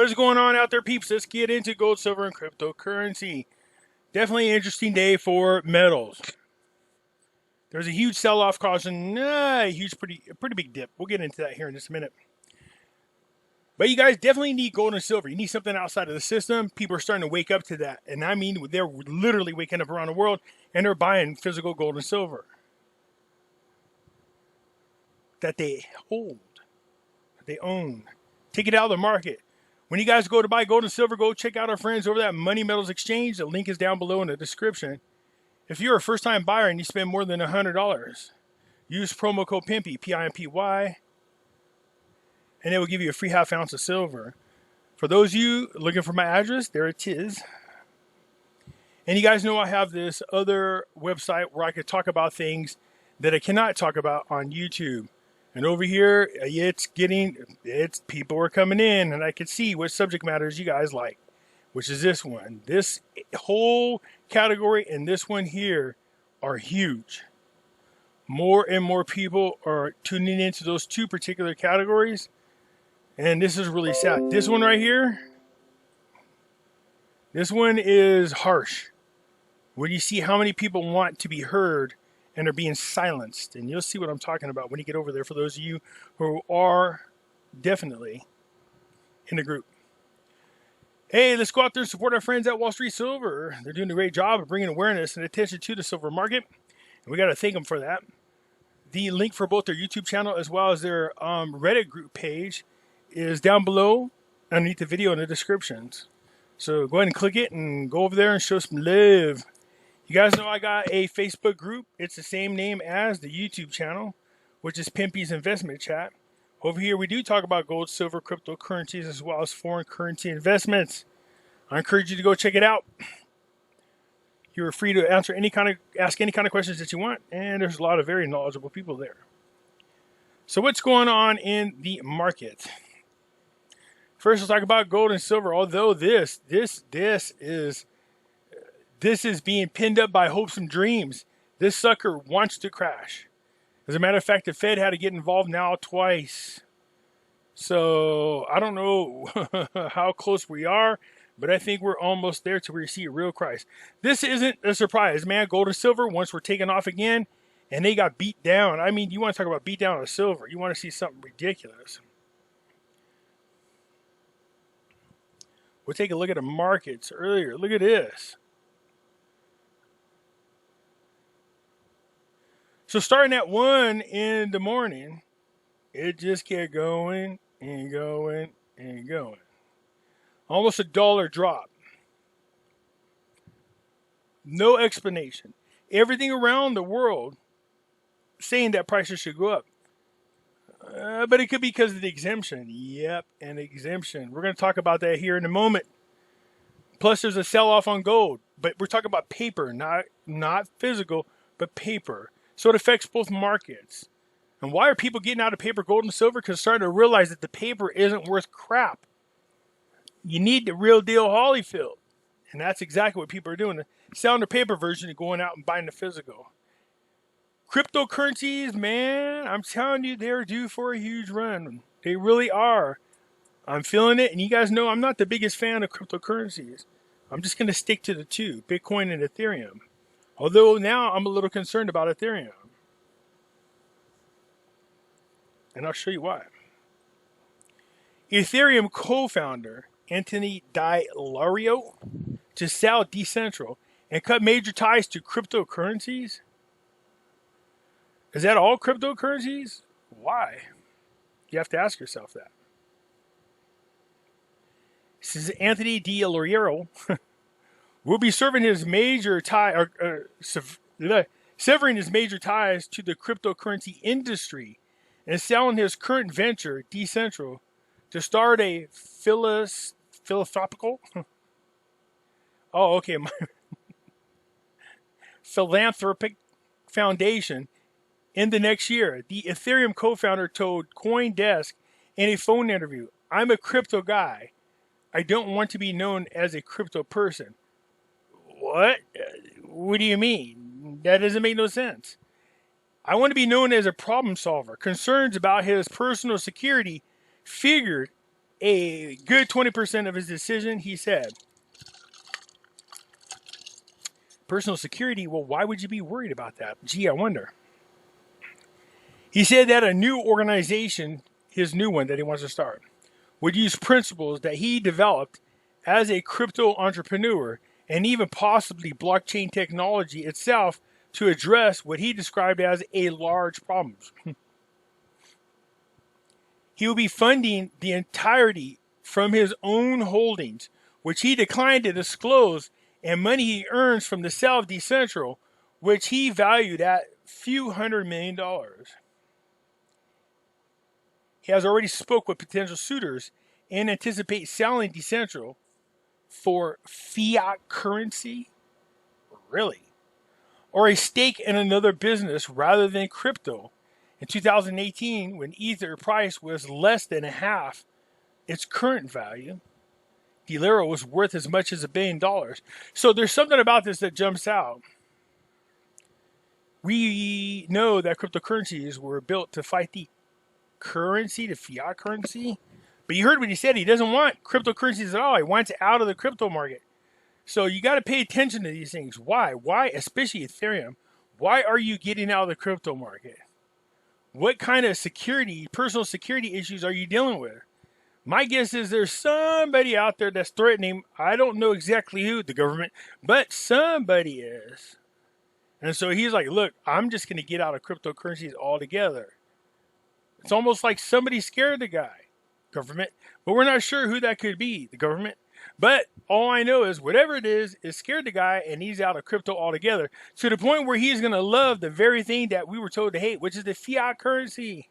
What's going on out there, peeps? Let's get into gold, silver, and cryptocurrency. Definitely an interesting day for metals. There's a huge sell-off causing a pretty big dip. We'll get into that here in just a minute. But you guys definitely need gold and silver. You need something outside of the system. People are starting to wake up to that. And I mean, they're literally waking up around the world and they're buying physical gold and silver that they hold, that they own. Take it out of the market. When you guys go to buy gold and silver, go check out our friends over at Money Metals Exchange. The link is down below in the description. If you're a first-time buyer and you spend more than $100, use promo code Pimpy, P-I-M-P-Y, and it will give you a free half ounce of silver. For those of you looking for my address, there it is. And you guys know I have this other website where I could talk about things that I cannot talk about on YouTube. And over here, people are coming in, and I can see what subject matters you guys like, which is this one. This whole category and this one here are huge. More and more people are tuning into those two particular categories, and this is really sad. This one right here, this one is harsh. When you see how many people want to be heard and are being silenced. And you'll see what I'm talking about when you get over there for those of you who are definitely in the group. Hey, let's go out there and support our friends at Wall Street Silver. They're doing a great job of bringing awareness and attention to the silver market. And we got to thank them for that. The link for both their YouTube channel as well as their Reddit group page is down below underneath the video in the descriptions. So go ahead and click it and go over there and show some love. You guys know I got a Facebook group. It's the same name as the YouTube channel, which is Pimpy's Investment Chat. Over here, we do talk about gold, silver, cryptocurrencies, as well as foreign currency investments. I encourage you to go check it out. You're free to ask any kind of questions that you want, and there's a lot of very knowledgeable people there. So what's going on in the market? First, let's talk about gold and silver. Although this is being pinned up by hopes and dreams. This sucker wants to crash. As a matter of fact, the Fed had to get involved now twice. So I don't know how close we are, but I think we're almost there to where you see a real crash. This isn't a surprise, man. Gold and silver, once we're taken off again, and they got beat down. I mean, you want to talk about beat down on silver. You want to see something ridiculous. We'll take a look at the markets earlier. Look at this. So starting at 1 in the morning, it just kept going and going and going. Almost $1 drop. No explanation. Everything around the world saying that prices should go up. But it could be because of the exemption. Yep, an exemption. We're going to talk about that here in a moment. Plus there's a sell-off on gold. But we're talking about paper, not physical, but paper. So it affects both markets. And why are people getting out of paper, gold, and silver? Because they're starting to realize that the paper isn't worth crap. You need the real deal Holyfield. And that's exactly what people are doing. Selling the paper version and going out and buying the physical. Cryptocurrencies, man, I'm telling you, they're due for a huge run. They really are. I'm feeling it. And you guys know I'm not the biggest fan of cryptocurrencies. I'm just going to stick to the two, Bitcoin and Ethereum. Although now I'm a little concerned about Ethereum. And I'll show you why. Ethereum co-founder Anthony DiLario to sell Decentral and cut major ties to cryptocurrencies? Is that all cryptocurrencies? Why? You have to ask yourself that. This is Anthony DiLario. Will be serving his major severing his major ties to the cryptocurrency industry and selling his current venture, Decentral, to start a philanthropical foundation in the next year. The Ethereum co-founder told CoinDesk in a phone interview, "I'm a crypto guy. I don't want to be known as a crypto person." What? What do you mean? That doesn't make no sense. I want to be known as a problem solver. Concerns about his personal security figured a good 20% of his decision, he said, personal security, well, why would you be worried about that? Gee, I wonder. He said that a new organization, his new one that he wants to start, would use principles that he developed as a crypto entrepreneur and even possibly blockchain technology itself to address what he described as a large problems. He will be funding the entirety from his own holdings, which he declined to disclose, and money he earns from the sale of Decentral, which he valued at few $100 million. He has already spoke with potential suitors and anticipates selling Decentral for fiat currency? Really? Or a stake in another business rather than crypto. In 2018, when Ether price was less than half its current value, Delero was worth as much as $1 billion. So there's something about this that jumps out. We know that cryptocurrencies were built to fight the currency, the fiat currency. But you heard what he said. He doesn't want cryptocurrencies at all. He wants out of the crypto market. So you got to pay attention to these things. Why? Why, especially Ethereum? Why are you getting out of the crypto market? What kind of security, personal security issues are you dealing with? My guess is there's somebody out there that's threatening. I don't know exactly who, the government, but somebody is. And so he's like, look, I'm just going to get out of cryptocurrencies altogether. It's almost like somebody scared the guy, government. But we're not sure who that could be, the government. But all I know is whatever it is scared the guy, and he's out of crypto altogether, to the point where he's going to love the very thing that we were told to hate, which is the fiat currency.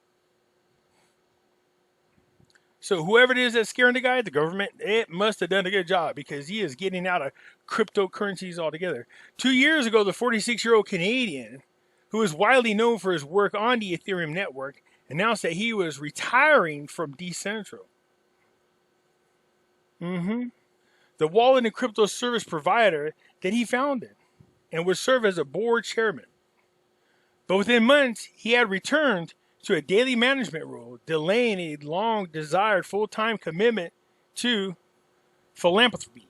So whoever it is that's scaring the guy, the government, it must have done a good job, because he is getting out of cryptocurrencies altogether. 2 years ago, the 46-year-old Canadian, who is widely known for his work on the Ethereum network, announced that he was retiring from Decentral. The wallet and crypto service provider that he founded, and would serve as a board chairman. But within months, he had returned to a daily management role, delaying a long-desired full-time commitment to philanthropy.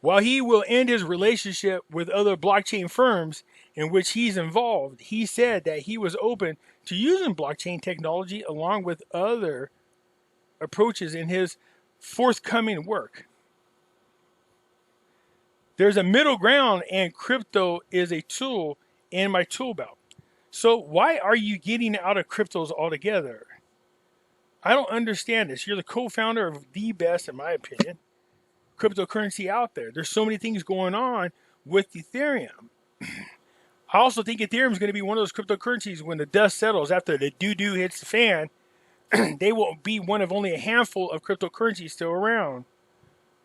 While he will end his relationship with other blockchain firms in which he's involved, he said that he was open to using blockchain technology along with other approaches in his forthcoming work. There's a middle ground, and crypto is a tool in my tool belt. So why are you getting out of cryptos altogether? I don't understand this. You're the co-founder of the best, in my opinion, cryptocurrency out there. There's so many things going on with Ethereum. I also think Ethereum is going to be one of those cryptocurrencies when the dust settles, after the doo-doo hits the fan, they will be one of only a handful of cryptocurrencies still around.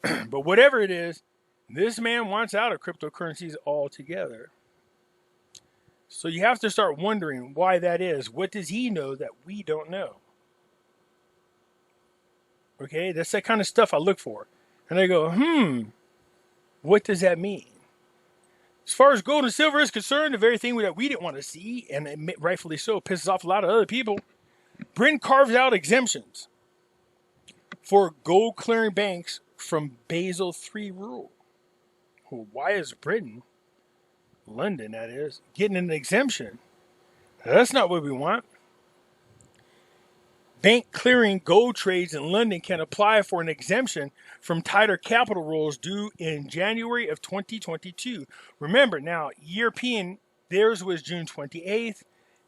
But whatever it is, this man wants out of cryptocurrencies altogether. So you have to start wondering why that is. What does he know that we don't know? Okay, that's that kind of stuff I look for. And I go, what does that mean? As far as gold and silver is concerned, the very thing that we didn't want to see, and rightfully so, pisses off a lot of other people, Britain carves out exemptions for gold clearing banks from Basel III rule. Well, why is Britain, London that is, getting an exemption? That's not what we want. Bank clearing gold trades in London can apply for an exemption from tighter capital rules due in January of 2022. Remember now, European, theirs was June 28th.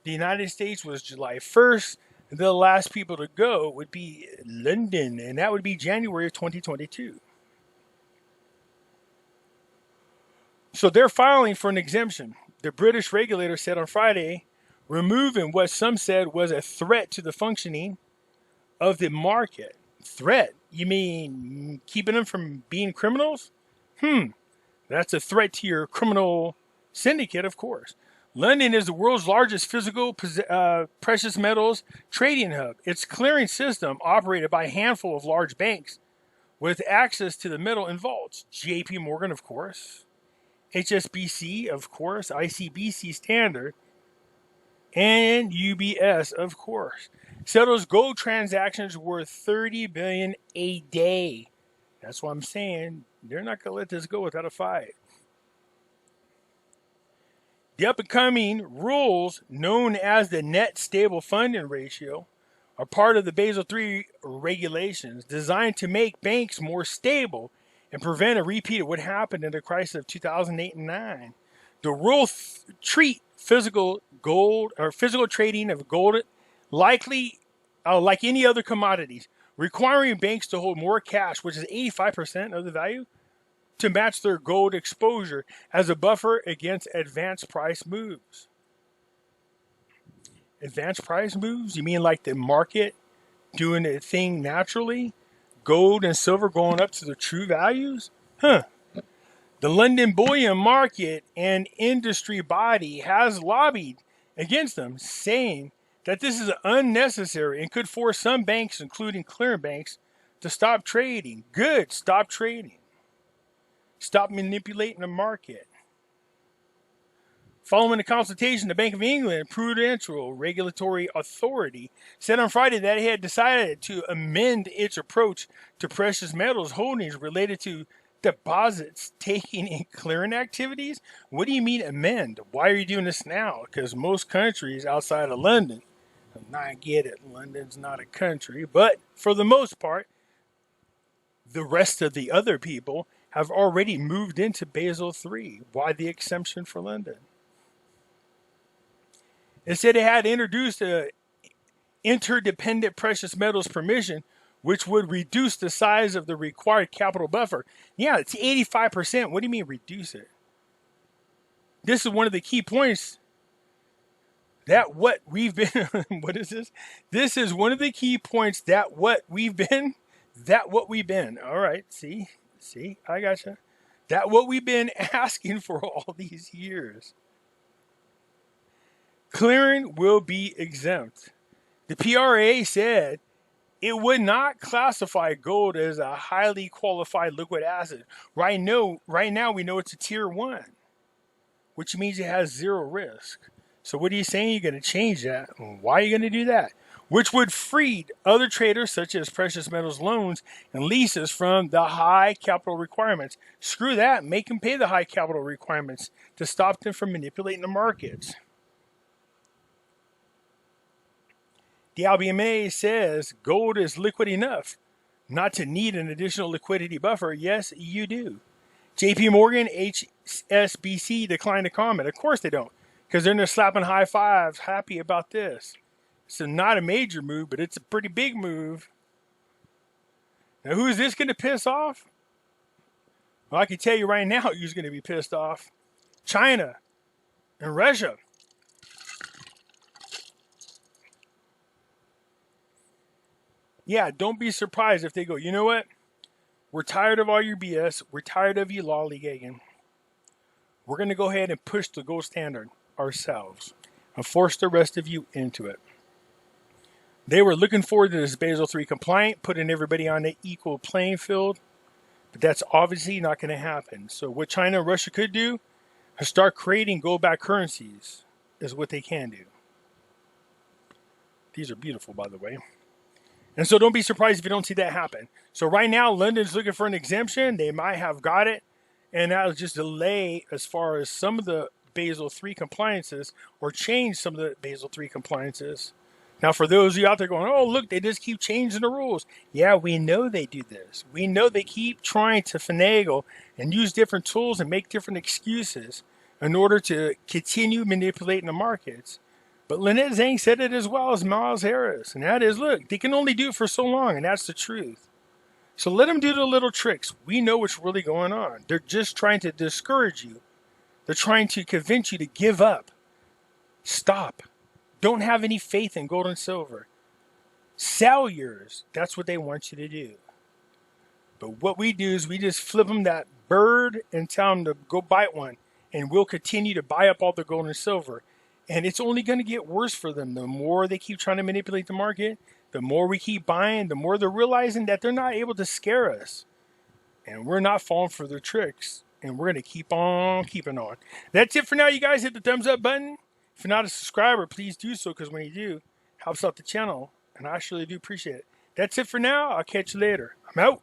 The United States was July 1st. The last people to go would be London, and that would be January of 2022. So they're filing for an exemption. The British regulator said on Friday, removing what some said was a threat to the functioning of the market. Threat? You mean keeping them from being criminals? That's a threat to your criminal syndicate, of course. London is the world's largest physical precious metals trading hub. Its clearing system operated by a handful of large banks with access to the metal in vaults. JP Morgan, of course. HSBC, of course. ICBC Standard. And UBS, of course. Settles gold transactions worth 30 billion a day. That's what I'm saying. They're not going to let this go without a fight. The up and coming rules, known as the net stable funding ratio, are part of the Basel III regulations designed to make banks more stable and prevent a repeat of what happened in the crisis of 2008 and 9. The rules treat physical gold or physical trading of gold likely like any other commodities, requiring banks to hold more cash, which is 85% of the value, to match their gold exposure as a buffer against advanced price moves. Advanced price moves? You mean like the market doing a thing naturally? Gold and silver going up to their true values? Huh. The London Bullion Market and industry body has lobbied against them, saying that this is unnecessary and could force some banks, including clearing banks, to stop trading. Good, stop trading. Stop manipulating the market. Following the consultation, the Bank of England Prudential Regulatory Authority said on Friday that it had decided to amend its approach to precious metals holdings related to deposits, taking, and clearing activities. What do you mean amend? Why are you doing this now? Because most countries outside of London, I get it, London's not a country, but for the most part, the rest of the other people have already moved into Basel III. Why the exemption for London? It said it had introduced a interdependent precious metals permission, which would reduce the size of the required capital buffer. Yeah, it's 85%. What do you mean reduce it? This is one of the key points that what we've been, what is this? This is one of the key points that what we've been, All right, see, I gotcha. That what we've been asking for all these years. Clearing will be exempt. The PRA said it would not classify gold as a highly qualified liquid asset. Right now we know it's a tier 1, which means it has zero risk. So what are you saying? You're going to change that. Why are you going to do that? Which would free other traders, such as precious metals loans and leases, from the high capital requirements. Screw that. Make them pay the high capital requirements to stop them from manipulating the markets. The LBMA says gold is liquid enough not to need an additional liquidity buffer. Yes, you do. JP Morgan, HSBC declined to comment. Of course they don't, because they're just slapping high fives, happy about this. So not a major move, but it's a pretty big move. Now, who is this going to piss off? Well, I can tell you right now who's going to be pissed off. China and Russia. Yeah, don't be surprised if they go, you know what? We're tired of all your BS. We're tired of you lollygagging. We're going to go ahead and push the gold standard ourselves and force the rest of you into it. They were looking forward to this Basel III compliant, putting everybody on an equal playing field, but that's obviously not going to happen. So what China and Russia could do is start creating gold-backed currencies is what they can do. These are beautiful, by the way. And so don't be surprised if you don't see that happen. So right now, London's looking for an exemption. They might have got it. And that'll just delay as far as some of the Basel III compliances or change some of the Basel III compliances. Now, for those of you out there going, oh, look, they just keep changing the rules. Yeah, we know they do this. We know they keep trying to finagle and use different tools and make different excuses in order to continue manipulating the markets. But Lynette Zhang said it as well as Miles Harris. And that is, look, they can only do it for so long, and that's the truth. So let them do the little tricks. We know what's really going on. They're just trying to discourage you. They're trying to convince you to give up. Stop. Don't have any faith in gold and silver. Sell yours. That's what they want you to do. But what we do is we just flip them that bird and tell them to go bite one. And we'll continue to buy up all the gold and silver. And it's only going to get worse for them. The more they keep trying to manipulate the market, the more we keep buying, the more they're realizing that they're not able to scare us. And we're not falling for their tricks. And we're going to keep on keeping on. That's it for now, you guys. Hit the thumbs up button. If you're not a subscriber, please do so, because when you do, it helps out the channel. and I surely do appreciate it. That's it for now. I'll catch you later. I'm out.